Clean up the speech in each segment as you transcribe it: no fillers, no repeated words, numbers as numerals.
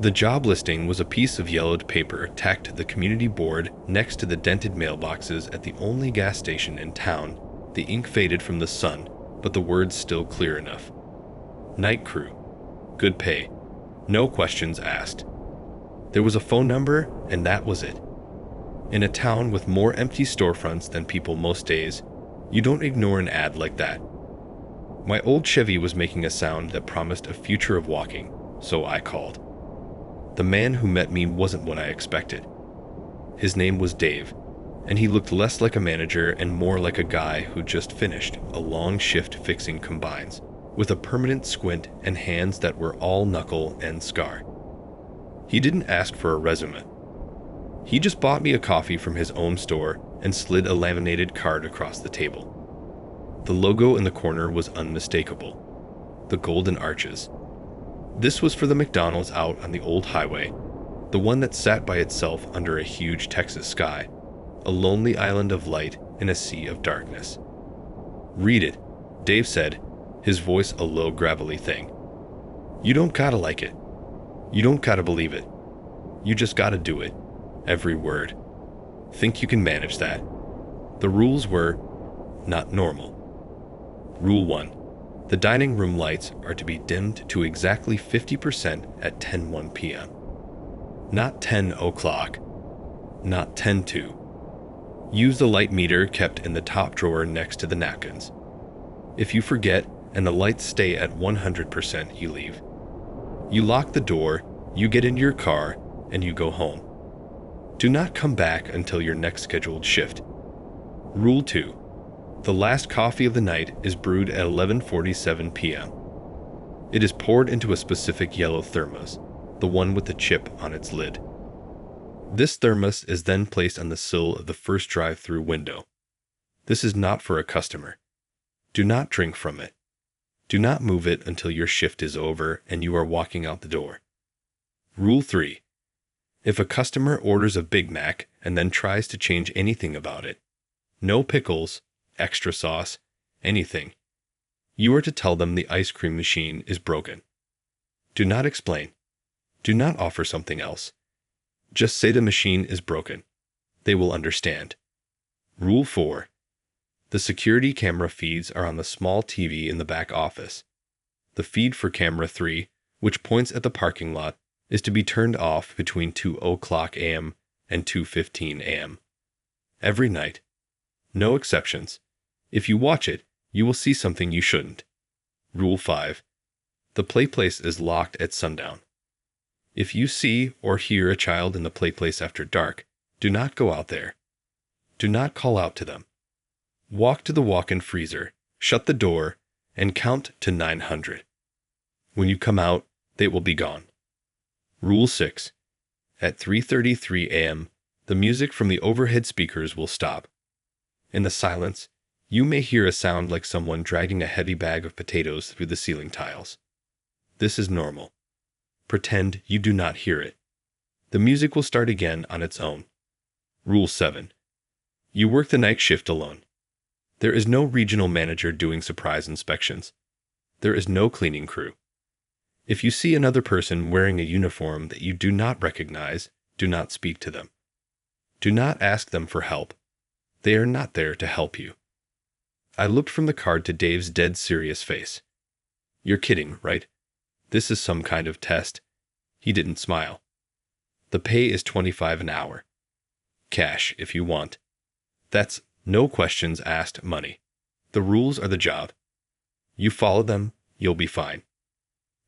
The job listing was a piece of yellowed paper tacked to the community board next to the dented mailboxes at the only gas station in town. The ink faded from the sun, but the words still clear enough. Night crew. Good pay. No questions asked. There was a phone number, and that was it. In a town with more empty storefronts than people most days, you don't ignore an ad like that. My old Chevy was making a sound that promised a future of walking, so I called. The man who met me wasn't what I expected. His name was Dave, and he looked less like a manager and more like a guy who just finished a long shift fixing combines, with a permanent squint and hands that were all knuckle and scar. He didn't ask for a resume. He just bought me a coffee from his own store and slid a laminated card across the table. The logo in the corner was unmistakable. The golden arches. This was for the McDonald's out on the old highway, the one that sat by itself under a huge Texas sky, a lonely island of light in a sea of darkness. Read it, Dave said, his voice a low gravelly thing. You don't gotta like it. You don't gotta believe it. You just gotta do it. Every word. Think you can manage that. The rules were not normal. Rule 1. The dining room lights are to be dimmed to exactly 50% at 10:01 p.m. Not 10 o'clock. Not 10:02. Use the light meter kept in the top drawer next to the napkins. If you forget and the lights stay at 100%, you leave. You lock the door, you get into your car, and you go home. Do not come back until your next scheduled shift. Rule 2. The last coffee of the night is brewed at 11:47 p.m. It is poured into a specific yellow thermos, the one with the chip on its lid. This thermos is then placed on the sill of the first drive-through window. This is not for a customer. Do not drink from it. Do not move it until your shift is over and you are walking out the door. Rule 3. If a customer orders a Big Mac and then tries to change anything about it, no pickles, extra sauce, anything, you are to tell them the ice cream machine is broken. Do not explain. Do not offer something else. Just say the machine is broken. They will understand. Rule 4. The security camera feeds are on the small TV in the back office. The feed for camera 3, which points at the parking lot, is to be turned off between 2:00 a.m. and 2:15 a.m. Every night. No exceptions. If you watch it, you will see something you shouldn't. Rule 5. The playplace is locked at sundown. If you see or hear a child in the playplace after dark, do not go out there. Do not call out to them. Walk to the walk-in freezer, shut the door, and count to 900. When you come out, they will be gone. Rule 6. At 3:33 a.m., the music from the overhead speakers will stop. In the silence, you may hear a sound like someone dragging a heavy bag of potatoes through the ceiling tiles. This is normal. Pretend you do not hear it. The music will start again on its own. Rule 7. You work the night shift alone. There is no regional manager doing surprise inspections. There is no cleaning crew. If you see another person wearing a uniform that you do not recognize, do not speak to them. Do not ask them for help. They are not there to help you. I looked from the card to Dave's dead serious face. You're kidding, right? This is some kind of test. He didn't smile. The pay is $25 an hour. Cash, if you want. That's no questions asked money. The rules are the job. You follow them, you'll be fine.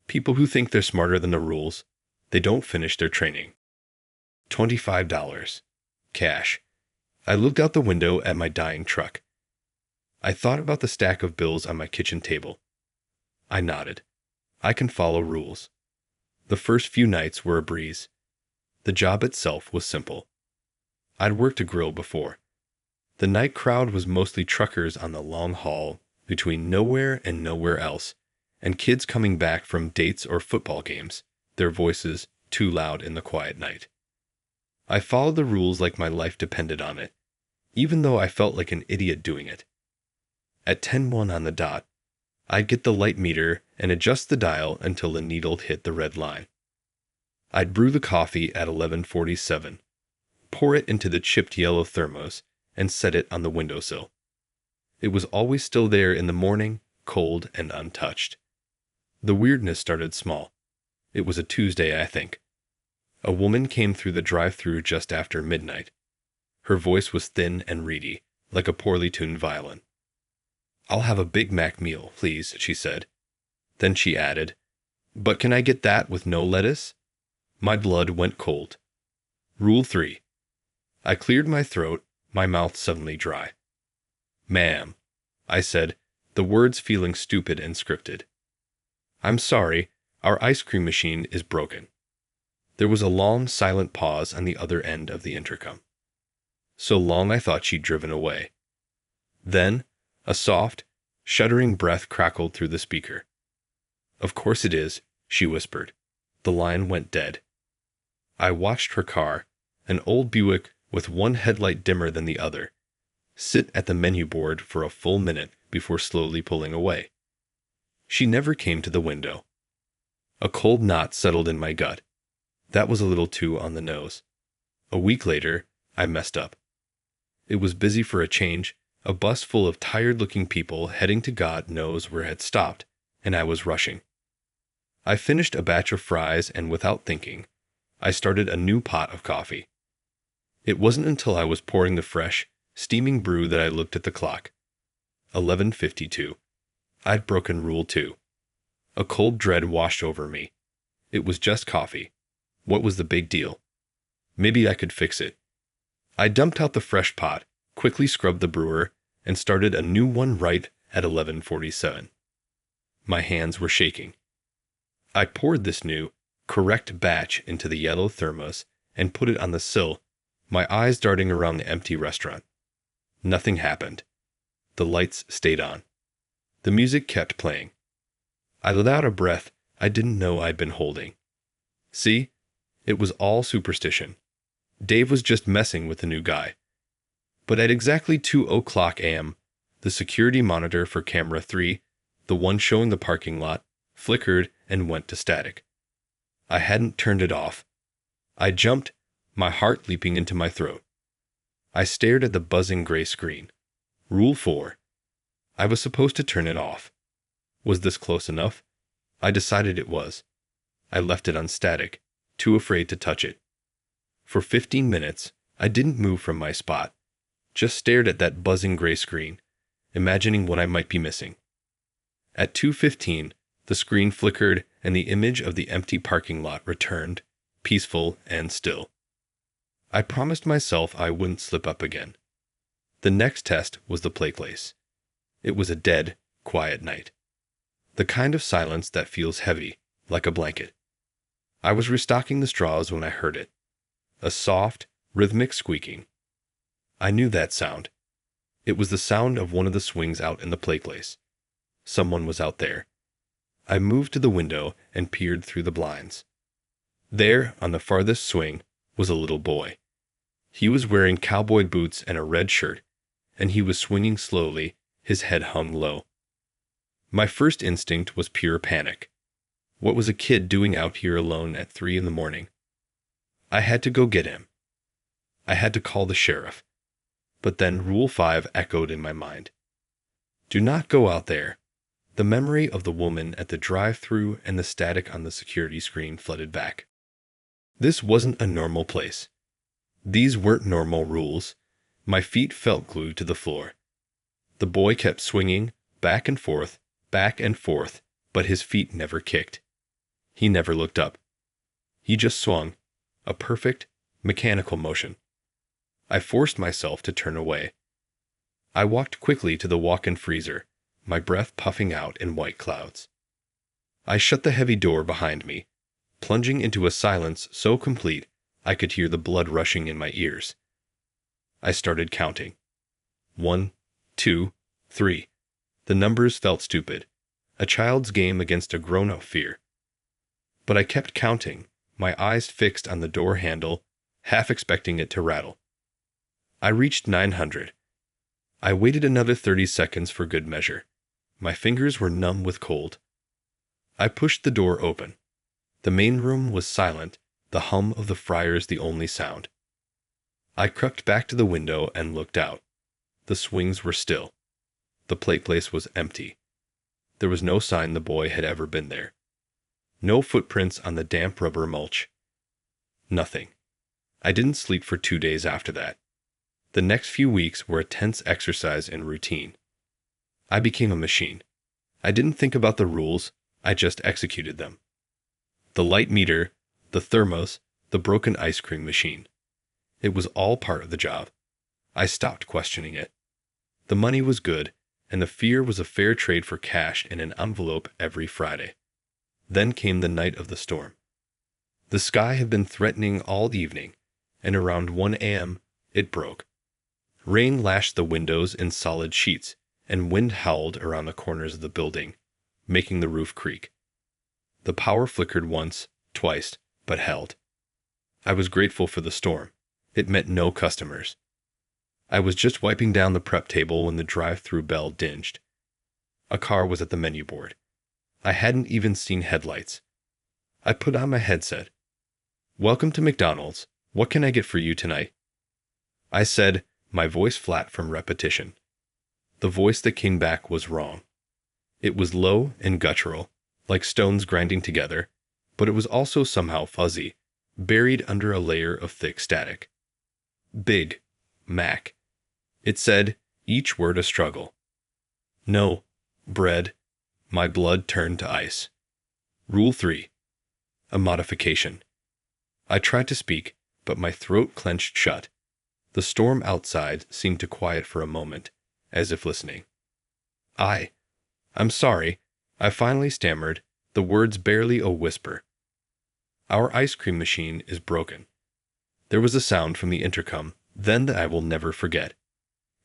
People who think they're smarter than the rules, they don't finish their training. $25. Cash. I looked out the window at my dying truck. I thought about the stack of bills on my kitchen table. I nodded. I can follow rules. The first few nights were a breeze. The job itself was simple. I'd worked a grill before. The night crowd was mostly truckers on the long haul between nowhere and nowhere else, and kids coming back from dates or football games, their voices too loud in the quiet night. I followed the rules like my life depended on it, even though I felt like an idiot doing it. At 10:01 on the dot, I'd get the light meter and adjust the dial until the needle hit the red line. I'd brew the coffee at 11:47, pour it into the chipped yellow thermos, and set it on the windowsill. It was always still there in the morning, cold and untouched. The weirdness started small. It was a Tuesday, I think. A woman came through the drive-thru just after midnight. Her voice was thin and reedy, like a poorly tuned violin. "I'll have a Big Mac meal, please," she said. Then she added, "But can I get that with no lettuce?" My blood went cold. Rule 3. I cleared my throat, my mouth suddenly dry. "Ma'am," I said, the words feeling stupid and scripted. "I'm sorry, our ice cream machine is broken." There was a long, silent pause on the other end of the intercom. So long I thought she'd driven away. Then, a soft, shuddering breath crackled through the speaker. "Of course it is," she whispered. The line went dead. I watched her car, an old Buick with one headlight dimmer than the other, sit at the menu board for a full minute before slowly pulling away. She never came to the window. A cold knot settled in my gut. That was a little too on the nose. A week later, I messed up. It was busy for a change, a bus full of tired-looking people heading to God knows where it had stopped, and I was rushing. I finished a batch of fries and without thinking, I started a new pot of coffee. It wasn't until I was pouring the fresh, steaming brew that I looked at the clock. 11:52. I'd broken Rule 2. A cold dread washed over me. It was just coffee. What was the big deal? Maybe I could fix it. I dumped out the fresh pot, quickly scrubbed the brewer, and started a new one right at 11:47. My hands were shaking. I poured this new, correct batch into the yellow thermos and put it on the sill, my eyes darting around the empty restaurant. Nothing happened. The lights stayed on. The music kept playing. I let out a breath I didn't know I'd been holding. See? It was all superstition. Dave was just messing with the new guy. But at exactly 2:00 a.m., the security monitor for camera 3, the one showing the parking lot, flickered and went to static. I hadn't turned it off. I jumped, my heart leaping into my throat. I stared at the buzzing gray screen. Rule 4. I was supposed to turn it off. Was this close enough? I decided it was. I left it on static, too afraid to touch it. For 15 minutes, I didn't move from my spot, just stared at that buzzing gray screen, imagining what I might be missing. At 2:15, the screen flickered and the image of the empty parking lot returned, peaceful and still. I promised myself I wouldn't slip up again. The next test was the play place. It was a dead, quiet night. The kind of silence that feels heavy, like a blanket. I was restocking the straws when I heard it. A soft, rhythmic squeaking. I knew that sound. It was the sound of one of the swings out in the play place. Someone was out there. I moved to the window and peered through the blinds. There, on the farthest swing, was a little boy. He was wearing cowboy boots and a red shirt, and he was swinging slowly, his head hung low. My first instinct was pure panic. What was a kid doing out here alone at 3 a.m? I had to go get him. I had to call the sheriff. But then Rule 5 echoed in my mind. Do not go out there. The memory of the woman at the drive-thru and the static on the security screen flooded back. This wasn't a normal place. These weren't normal rules. My feet felt glued to the floor. The boy kept swinging, back and forth, but his feet never kicked. He never looked up. He just swung, a perfect, mechanical motion. I forced myself to turn away. I walked quickly to the walk-in freezer, my breath puffing out in white clouds. I shut the heavy door behind me, plunging into a silence so complete I could hear the blood rushing in my ears. I started counting. 1, 2, 3. The numbers felt stupid, a child's game against a grown-up fear. But I kept counting, my eyes fixed on the door handle, half expecting it to rattle. I reached 900. I waited another 30 seconds for good measure. My fingers were numb with cold. I pushed the door open. The main room was silent, the hum of the fryers the only sound. I crept back to the window and looked out. The swings were still. The play place was empty. There was no sign the boy had ever been there. No footprints on the damp rubber mulch. Nothing. I didn't sleep for 2 days after that. The next few weeks were a tense exercise in routine. I became a machine. I didn't think about the rules, I just executed them. The light meter, the thermos, the broken ice cream machine. It was all part of the job. I stopped questioning it. The money was good, and the fear was a fair trade for cash in an envelope every Friday. Then came the night of the storm. The sky had been threatening all evening, and around 1 a.m., it broke. Rain lashed the windows in solid sheets, and wind howled around the corners of the building, making the roof creak. The power flickered once, twice, but held. I was grateful for the storm. It meant no customers. I was just wiping down the prep table when the drive-through bell dinged. A car was at the menu board. I hadn't even seen headlights. I put on my headset. "Welcome to McDonald's. What can I get for you tonight?" I said, my voice flat from repetition. The voice that came back was wrong. It was low and guttural, like stones grinding together, but it was also somehow fuzzy, buried under a layer of thick static. Big. Mac. It said, each word a struggle. No. Bread. My blood turned to ice. Rule 3. A modification. I tried to speak, but my throat clenched shut. The storm outside seemed to quiet for a moment, as if listening. I'm sorry, I finally stammered, the words barely a whisper. "Our ice cream machine is broken." There was a sound from the intercom then that I will never forget.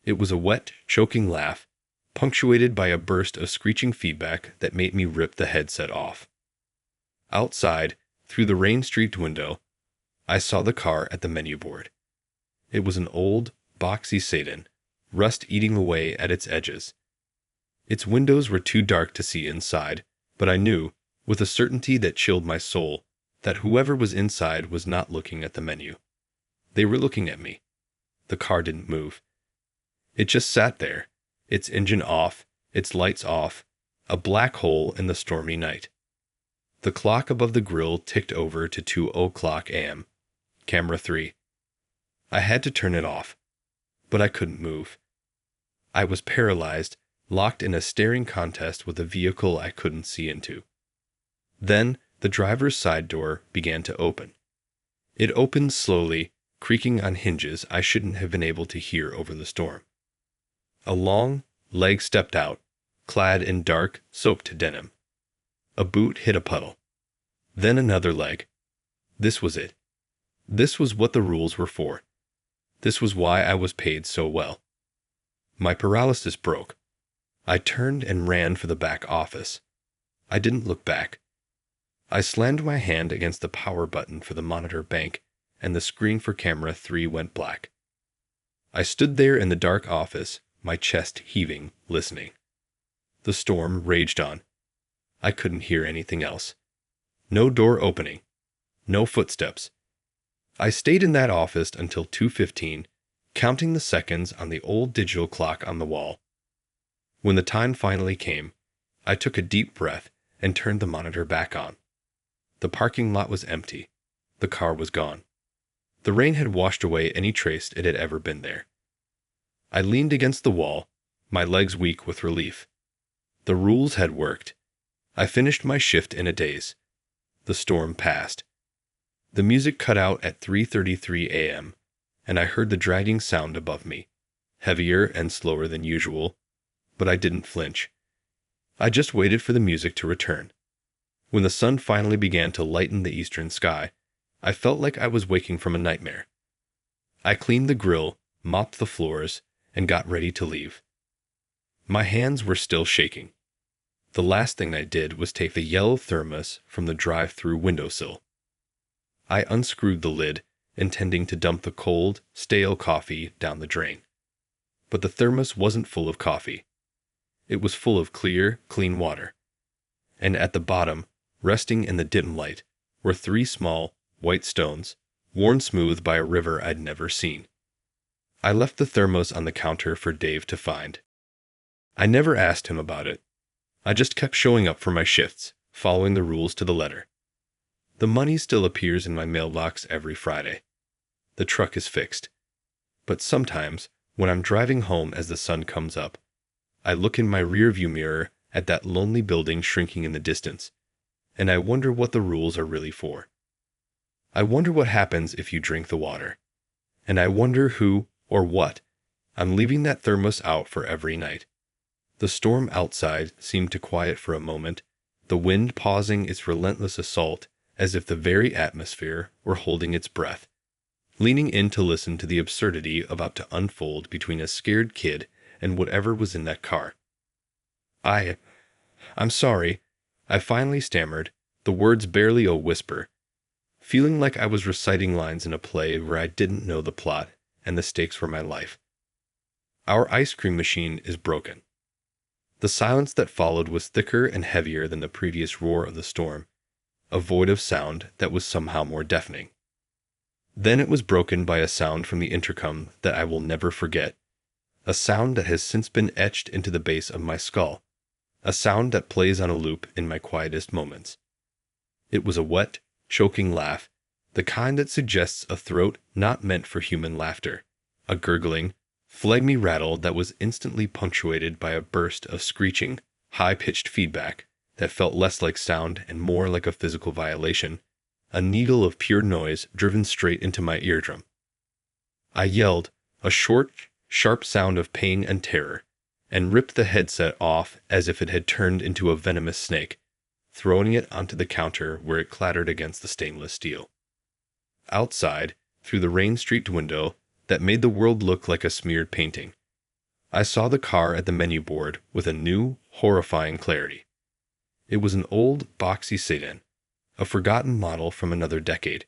It was a wet, choking laugh, punctuated by a burst of screeching feedback that made me rip the headset off. Outside, through the rain-streaked window, I saw the car at the menu board. It was an old, boxy sedan, rust eating away at its edges. Its windows were too dark to see inside, but I knew, with a certainty that chilled my soul, that whoever was inside was not looking at the menu. They were looking at me. The car didn't move. It just sat there, its engine off, its lights off, a black hole in the stormy night. The clock above the grill ticked over to 2:00 a.m. Camera 3. I had to turn it off, but I couldn't move. I was paralyzed, locked in a staring contest with a vehicle I couldn't see into. Then, the driver's side door began to open. It opened slowly, creaking on hinges I shouldn't have been able to hear over the storm. A long leg stepped out, clad in dark, soaked denim. A boot hit a puddle. Then another leg. This was it. This was what the rules were for. This was why I was paid so well. My paralysis broke. I turned and ran for the back office. I didn't look back. I slammed my hand against the power button for the monitor bank, and the screen for camera 3 went black. I stood there in the dark office, my chest heaving, listening. The storm raged on. I couldn't hear anything else. No door opening. No footsteps. I stayed in that office until 2:15, counting the seconds on the old digital clock on the wall. When the time finally came, I took a deep breath and turned the monitor back on. The parking lot was empty. The car was gone. The rain had washed away any trace it had ever been there. I leaned against the wall, my legs weak with relief. The rules had worked. I finished my shift in a daze. The storm passed. The music cut out at 3:33 a.m., and I heard the dragging sound above me, heavier and slower than usual, but I didn't flinch. I just waited for the music to return. When the sun finally began to lighten the eastern sky, I felt like I was waking from a nightmare. I cleaned the grill, mopped the floors, and got ready to leave. My hands were still shaking. The last thing I did was take the yellow thermos from the drive-through windowsill. I unscrewed the lid, intending to dump the cold, stale coffee down the drain. But the thermos wasn't full of coffee. It was full of clear, clean water. And at the bottom, resting in the dim light, were 3 small, white stones, worn smooth by a river I'd never seen. I left the thermos on the counter for Dave to find. I never asked him about it. I just kept showing up for my shifts, following the rules to the letter. The money still appears in my mailbox every Friday. The truck is fixed. But sometimes, when I'm driving home as the sun comes up, I look in my rearview mirror at that lonely building shrinking in the distance, and I wonder what the rules are really for. I wonder what happens if you drink the water. And I wonder who, or what, I'm leaving that thermos out for every night. The storm outside seemed to quiet for a moment, the wind pausing its relentless assault as if the very atmosphere were holding its breath, leaning in to listen to the absurdity about to unfold between a scared kid and whatever was in that car. I'm sorry, I finally stammered, the words barely a whisper, feeling like I was reciting lines in a play where I didn't know the plot and the stakes were my life. Our ice cream machine is broken. The silence that followed was thicker and heavier than the previous roar of the storm, a void of sound that was somehow more deafening. Then it was broken by a sound from the intercom that I will never forget, a sound that has since been etched into the base of my skull, a sound that plays on a loop in my quietest moments. It was a wet, choking laugh, the kind that suggests a throat not meant for human laughter, a gurgling, phlegmy rattle that was instantly punctuated by a burst of screeching, high-pitched feedback that felt less like sound and more like a physical violation, a needle of pure noise driven straight into my eardrum. I yelled, a short, sharp sound of pain and terror, and ripped the headset off as if it had turned into a venomous snake, throwing it onto the counter where it clattered against the stainless steel. Outside, through the rain-streaked window that made the world look like a smeared painting, I saw the car at the menu board with a new, horrifying clarity. It was an old, boxy sedan, a forgotten model from another decade,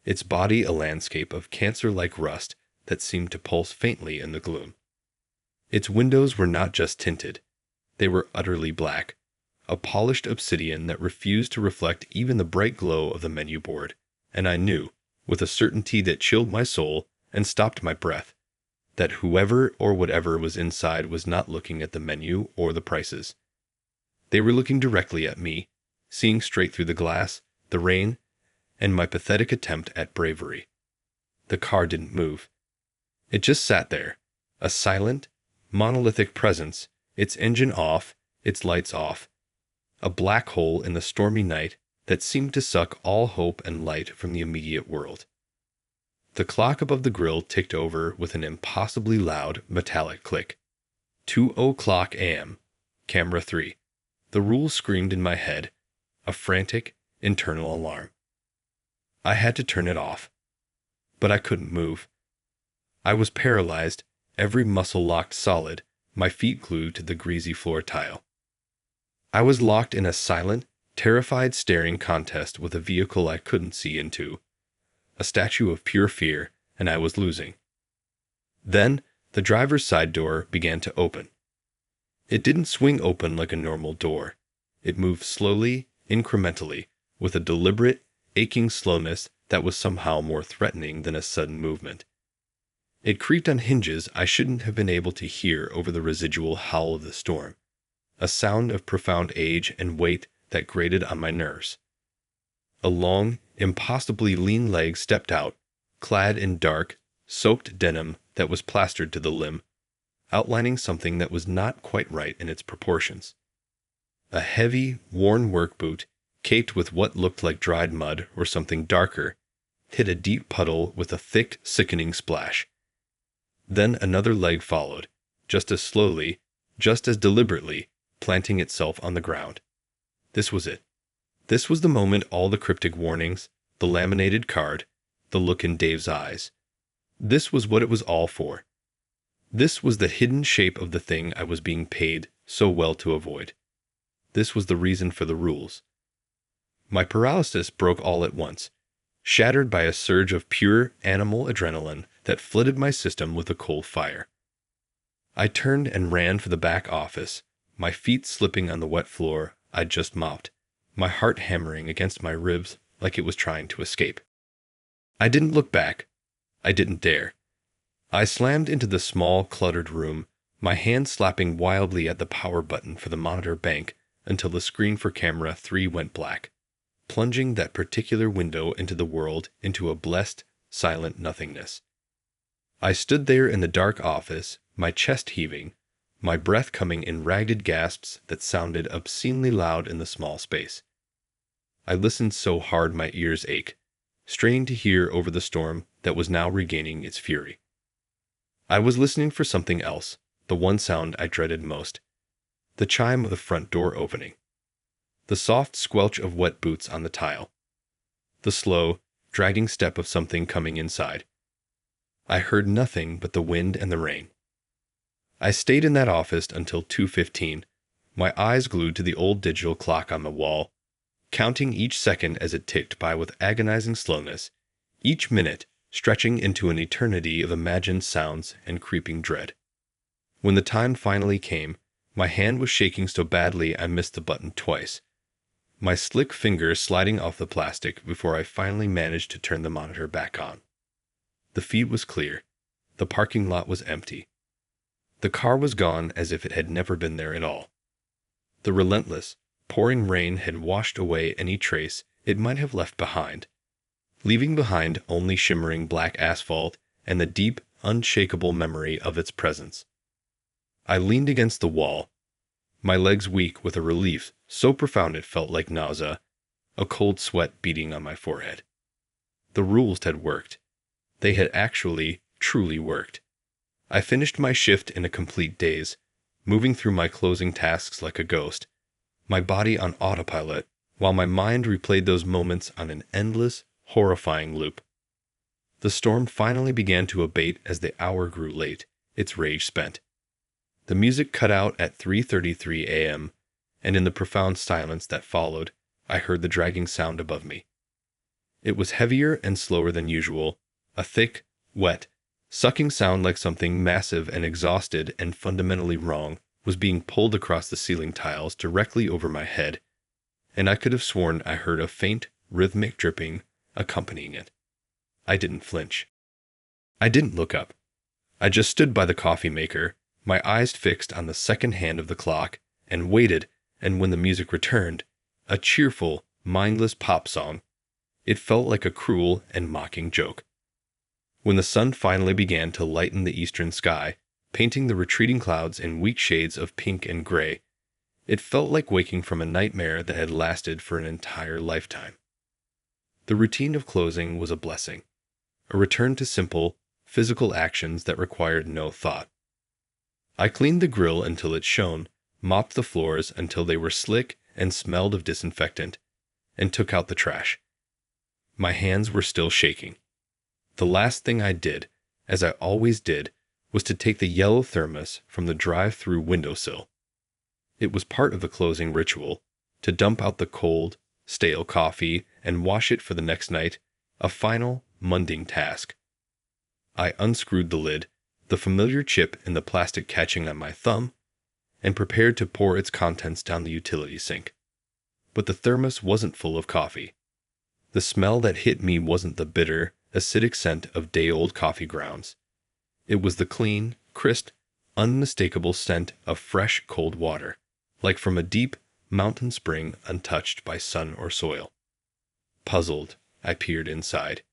its body a landscape of cancer-like rust that seemed to pulse faintly in the gloom. Its windows were not just tinted, they were utterly black, a polished obsidian that refused to reflect even the bright glow of the menu board, and I knew, with a certainty that chilled my soul and stopped my breath, that whoever or whatever was inside was not looking at the menu or the prices. They were looking directly at me, seeing straight through the glass, the rain, and my pathetic attempt at bravery. The car didn't move. It just sat there, a silent, monolithic presence, its engine off, its lights off, a black hole in the stormy night that seemed to suck all hope and light from the immediate world. The clock above the grill ticked over with an impossibly loud, metallic click. 2:00 a.m. Camera 3. The rules screamed in my head, a frantic, internal alarm. I had to turn it off. But I couldn't move. I was paralyzed, every muscle locked solid, my feet glued to the greasy floor tile. I was locked in a silent, terrified staring contest with a vehicle I couldn't see into, a statue of pure fear, and I was losing. Then, the driver's side door began to open. It didn't swing open like a normal door. It moved slowly, incrementally, with a deliberate, aching slowness that was somehow more threatening than a sudden movement. It creaked on hinges I shouldn't have been able to hear over the residual howl of the storm, a sound of profound age and weight that grated on my nerves. A long, impossibly lean leg stepped out, clad in dark, soaked denim that was plastered to the limb, outlining something that was not quite right in its proportions. A heavy, worn work boot, caked with what looked like dried mud or something darker, hit a deep puddle with a thick, sickening splash. Then another leg followed, just as slowly, just as deliberately, planting itself on the ground. This was it. This was the moment all the cryptic warnings, the laminated card, the look in Dave's eyes. This was what it was all for. This was the hidden shape of the thing I was being paid so well to avoid. This was the reason for the rules. My paralysis broke all at once, shattered by a surge of pure animal adrenaline that flooded my system with a cold fire. I turned and ran for the back office, my feet slipping on the wet floor I'd just mopped, my heart hammering against my ribs like it was trying to escape. I didn't look back. I didn't dare. I slammed into the small, cluttered room, my hand slapping wildly at the power button for the monitor bank until the screen for camera 3 went black, plunging that particular window into the world into a blessed, silent nothingness. I stood there in the dark office, my chest heaving, my breath coming in ragged gasps that sounded obscenely loud in the small space. I listened so hard my ears ached, straining to hear over the storm that was now regaining its fury. I was listening for something else, the one sound I dreaded most, the chime of the front door opening, the soft squelch of wet boots on the tile, the slow, dragging step of something coming inside. I heard nothing but the wind and the rain. I stayed in that office until 2:15, my eyes glued to the old digital clock on the wall, counting each second as it ticked by with agonizing slowness, each minute stretching into an eternity of imagined sounds and creeping dread. When the time finally came, my hand was shaking so badly I missed the button twice, my slick fingers sliding off the plastic before I finally managed to turn the monitor back on. The feed was clear. The parking lot was empty. The car was gone as if it had never been there at all. The relentless, pouring rain had washed away any trace it might have left behind, leaving behind only shimmering black asphalt and the deep, unshakable memory of its presence. I leaned against the wall, my legs weak with a relief so profound it felt like nausea, a cold sweat beating on my forehead. The rules had worked. They had actually, truly worked. I finished my shift in a complete daze, moving through my closing tasks like a ghost, my body on autopilot, while my mind replayed those moments on an endless, horrifying loop. The storm finally began to abate as the hour grew late, its rage spent. The music cut out at 3:33 a.m., and in the profound silence that followed, I heard the dragging sound above me. It was heavier and slower than usual, a thick, wet, sucking sound like something massive and exhausted and fundamentally wrong was being pulled across the ceiling tiles directly over my head, and I could have sworn I heard a faint, rhythmic dripping accompanying it. I didn't flinch. I didn't look up. I just stood by the coffee maker, my eyes fixed on the second hand of the clock, and waited, and when the music returned, a cheerful, mindless pop song, it felt like a cruel and mocking joke. When the sun finally began to lighten the eastern sky, painting the retreating clouds in weak shades of pink and gray, it felt like waking from a nightmare that had lasted for an entire lifetime. The routine of closing was a blessing, a return to simple, physical actions that required no thought. I cleaned the grill until it shone, mopped the floors until they were slick and smelled of disinfectant, and took out the trash. My hands were still shaking. The last thing I did, as I always did, was to take the yellow thermos from the drive-through windowsill. It was part of the closing ritual, to dump out the cold, stale coffee and wash it for the next night, a final, mundane task. I unscrewed the lid, the familiar chip in the plastic catching on my thumb, and prepared to pour its contents down the utility sink. But the thermos wasn't full of coffee. The smell that hit me wasn't the bitter, acidic scent of day-old coffee grounds. It was the clean, crisp, unmistakable scent of fresh, cold water, like from a deep, mountain spring untouched by sun or soil. Puzzled, I peered inside.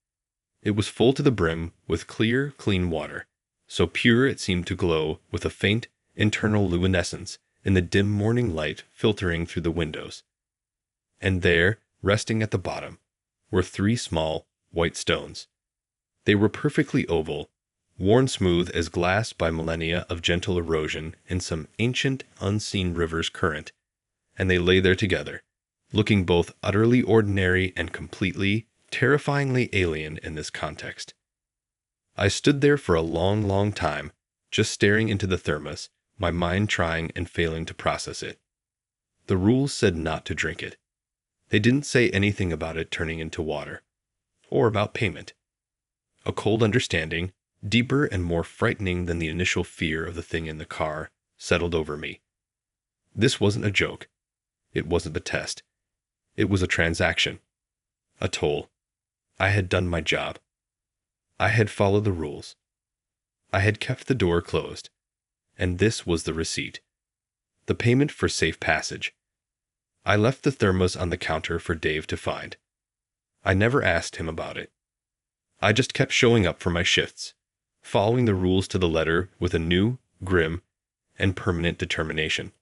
It was full to the brim with clear, clean water, so pure it seemed to glow with a faint, internal luminescence in the dim morning light filtering through the windows. And there, resting at the bottom, were 3 small, white stones. They were perfectly oval, worn smooth as glass by millennia of gentle erosion in some ancient, unseen river's current, and they lay there together, looking both utterly ordinary and completely, terrifyingly alien in this context. I stood there for a long, long time, just staring into the thermos, my mind trying and failing to process it. The rules said not to drink it. They didn't say anything about it turning into water, or about payment. A cold understanding, deeper and more frightening than the initial fear of the thing in the car, settled over me. This wasn't a joke. It wasn't a test. It was a transaction. A toll. I had done my job. I had followed the rules. I had kept the door closed. And this was the receipt. The payment for safe passage. I left the thermos on the counter for Dave to find. I never asked him about it. I just kept showing up for my shifts, following the rules to the letter with a new, grim, and permanent determination.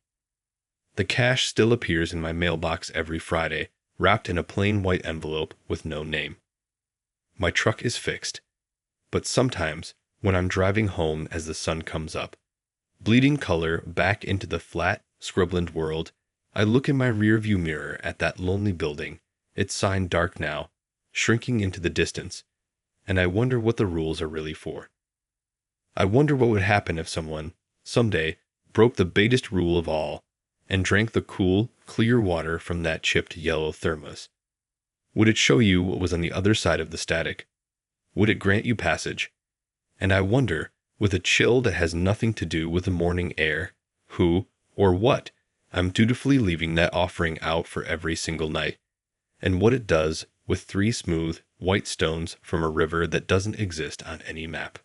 The cash still appears in my mailbox every Friday, wrapped in a plain white envelope with no name. My truck is fixed, but sometimes, when I'm driving home as the sun comes up, bleeding color back into the flat, scribblined world, I look in my rearview mirror at that lonely building, its sign dark now, shrinking into the distance, and I wonder what the rules are really for. I wonder what would happen if someone, someday, broke the biggest rule of all and drank the cool, clear water from that chipped yellow thermos. Would it show you what was on the other side of the static? Would it grant you passage? And I wonder, with a chill that has nothing to do with the morning air, who, or what, I'm dutifully leaving that offering out for every single night, and what it does with 3 smooth, white stones from a river that doesn't exist on any map.